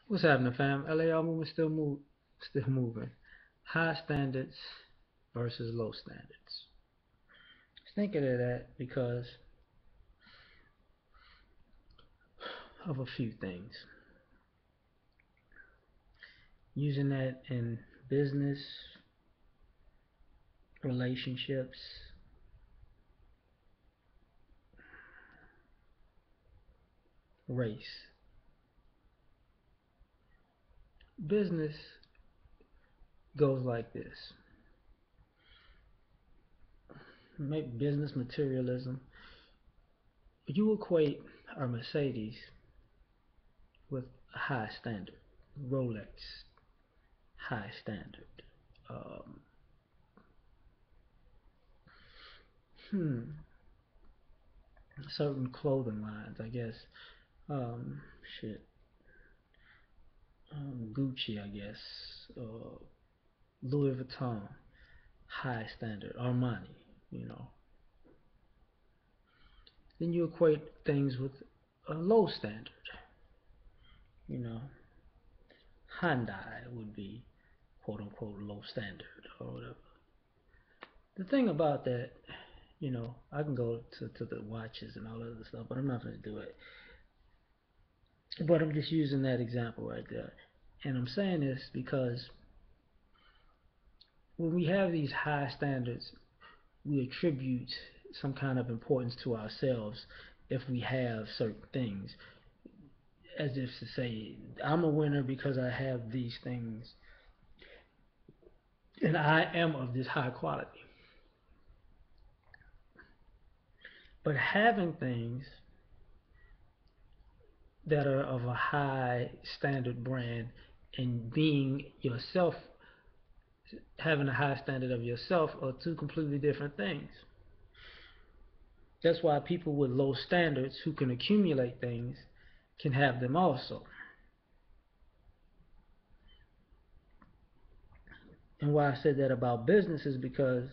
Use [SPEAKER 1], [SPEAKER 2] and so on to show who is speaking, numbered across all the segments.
[SPEAKER 1] What's happening, fam? L.A.R movement still moving. High standards versus low standards. I was thinking of that because of a few things. Using that in business, relationships, race. Business goes like this. Make business materialism. You equate a Mercedes with a high standard. Rolex, high standard. Um, hmm, certain clothing lines, I guess. Um, shit. Gucci, I guess. Louis Vuitton, high standard. Armani, you know. Then you equate things with a low standard. You know, Hyundai would be quote unquote low standard or whatever. The thing about that, I can go to the watches and all that other stuff, but I'm not going to do it. But I'm just using that example right there. And I'm saying this because when we have these high standards, we attribute some kind of importance to ourselves if we have certain things, as if to say, I'm a winner because I have these things and I am of this high quality. But having things that are of a high standard brand and being yourself, having a high standard of yourself, are two completely different things. That's why people with low standards who can accumulate things can have them also. And why I said that about business is because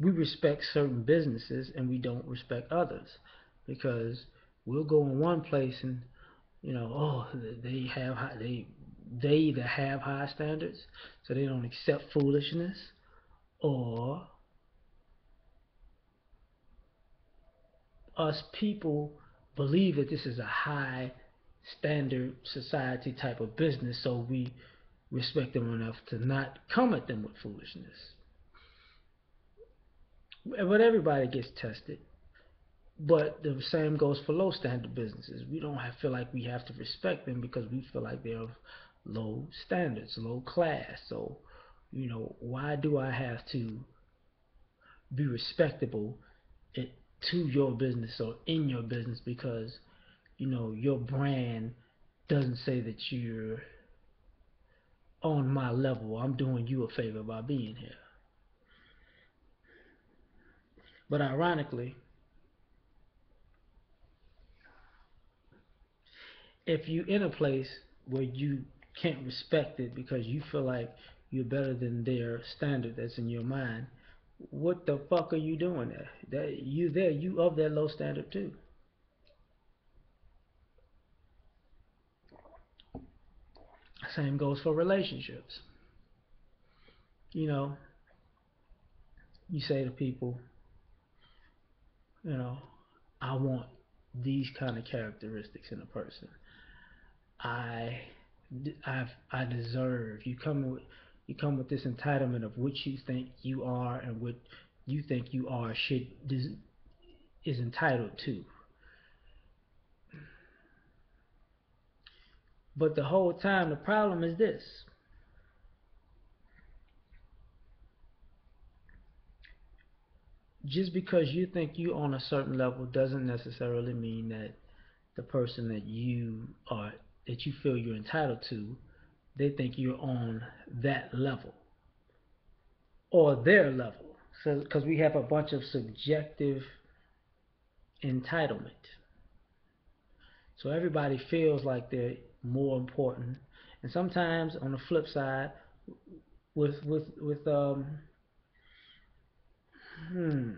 [SPEAKER 1] we respect certain businesses and we don't respect others, because we'll go in one place and oh, they either have high standards so they don't accept foolishness, or us people believe that this is a high standard society type of business, so we respect them enough to not come at them with foolishness. But everybody gets tested. But the same goes for low standard businesses. We don't feel like we have to respect them because we feel like they're of low standards, low class. So, why do I have to be respectable it, to your business or in your business because, your brand doesn't say that you're on my level? I'm doing you a favor by being here. But ironically, if you in a place where you can't respect it because you feel like you're better than their standard that's in your mind, what the fuck are you doing there? You of that low standard too. Same goes for relationships. You know, you say to people, you know, I want these kind of characteristics in a person. I, I deserve. You come with this entitlement of what you think you are and what you think you are should is entitled to. But the whole time, the problem is this: just because you think you on a certain level doesn't necessarily mean that the person that you feel you're entitled to, they think you're on that level or their level. So, because we have a bunch of subjective entitlement, so everybody feels like they're more important. And sometimes, on the flip side, with hmm,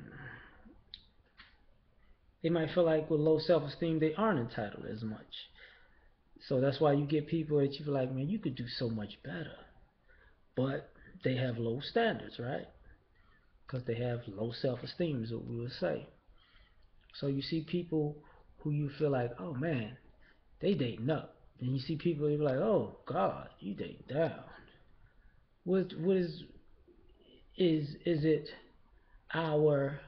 [SPEAKER 1] they might feel like with low self-esteem they aren't entitled as much. So that's why you get people that you feel like, man, you could do so much better, but they have low standards, right? Because they have low self-esteem, is what we would say. So you see people who you feel like, oh man, they dating up, and you see people you're like, oh God, you dating down. What is it our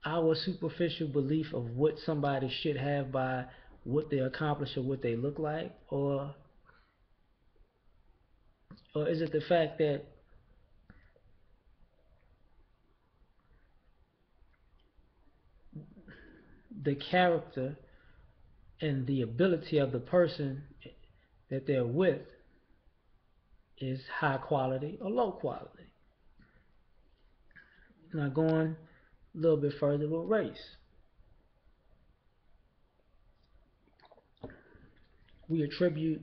[SPEAKER 1] our superficial belief of what somebody should have by what they accomplish or what they look like, or is it the fact that the character and the ability of the person that they're with is high quality or low quality? Now going a little bit further with race, we attribute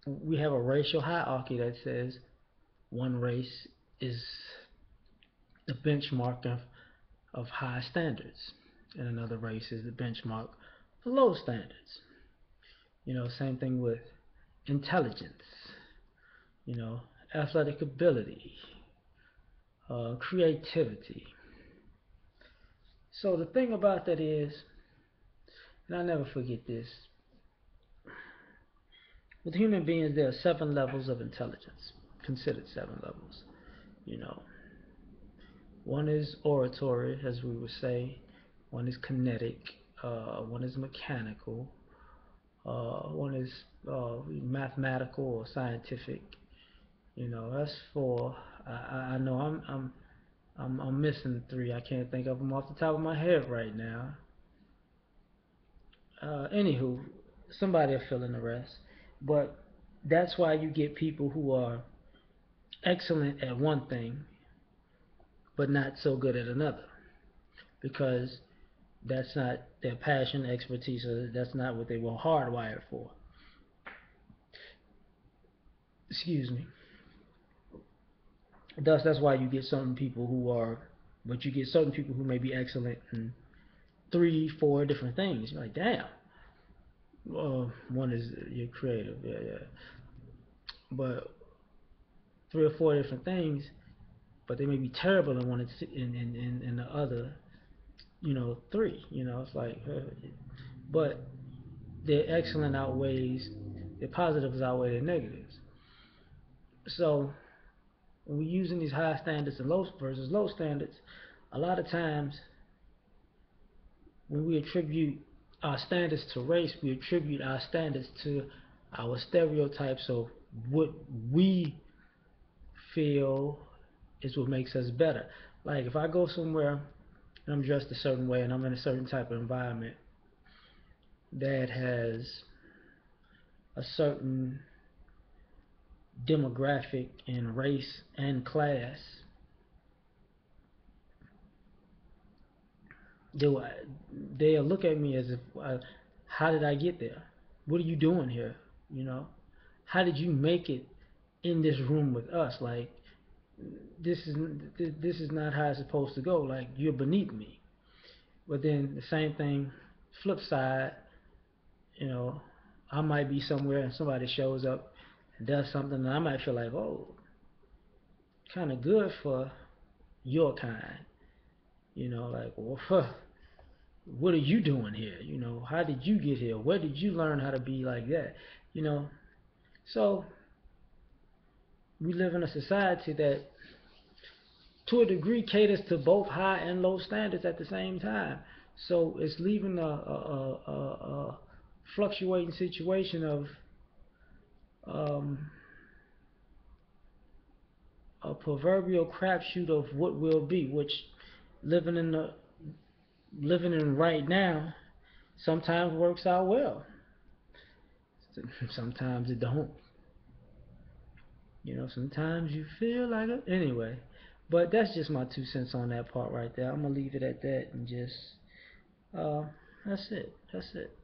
[SPEAKER 1] we have a racial hierarchy that says one race is the benchmark of high standards, and another race is the benchmark for low standards. Same thing with intelligence, you know, athletic ability, creativity. So the thing about that is, and I never forget this, with human beings there are 7 levels of intelligence, considered 7 levels. You know, one is oratory, as we would say, one is kinetic, one is mechanical, one is mathematical or scientific. That's 4. I know I'm missing 3. I can't think of them off the top of my head right now. Anywho, somebody will fill in the rest. But that's why you get people who are excellent at one thing, but not so good at another, because that's not their passion, expertise, or that's not what they were hardwired for. Excuse me. Thus, that's why you get certain people who are, but you get certain people who may be excellent in 3, 4 different things. You're like, damn. One is you're creative, yeah, yeah. But 3 or 4 different things, but they may be terrible in one in the other, 3. It's like, but their excellent outweighs their positives outweigh their negatives. So when we're using these high standards and low versus low standards, a lot of times when we attribute our standards to race, we attribute our standards to our stereotypes of what we feel is what makes us better. Like if I go somewhere and I'm dressed a certain way and I'm in a certain type of environment that has a certain demographic in race and class, they'll, they'll look at me as if, how did I get there? What are you doing here? You know, how did you make it in this room with us? Like, this is this is not how it's supposed to go. Like, you're beneath me. But then the same thing, flip side, you know, I might be somewhere and somebody shows up and does something, and I might feel like, oh, kind of good for your kind. Like, well, what are you doing here? How did you get here? Where did you learn how to be like that? You know, so we live in a society that, to a degree, caters to both high and low standards at the same time. So it's leaving a fluctuating situation of um, a proverbial crapshoot of what will be, which living in the living in right now sometimes works out well. Sometimes it don't. Sometimes you feel like it. Anyway, but that's just my 2 cents on that part right there. I'm gonna leave it at that and just, uh, that's it. That's it.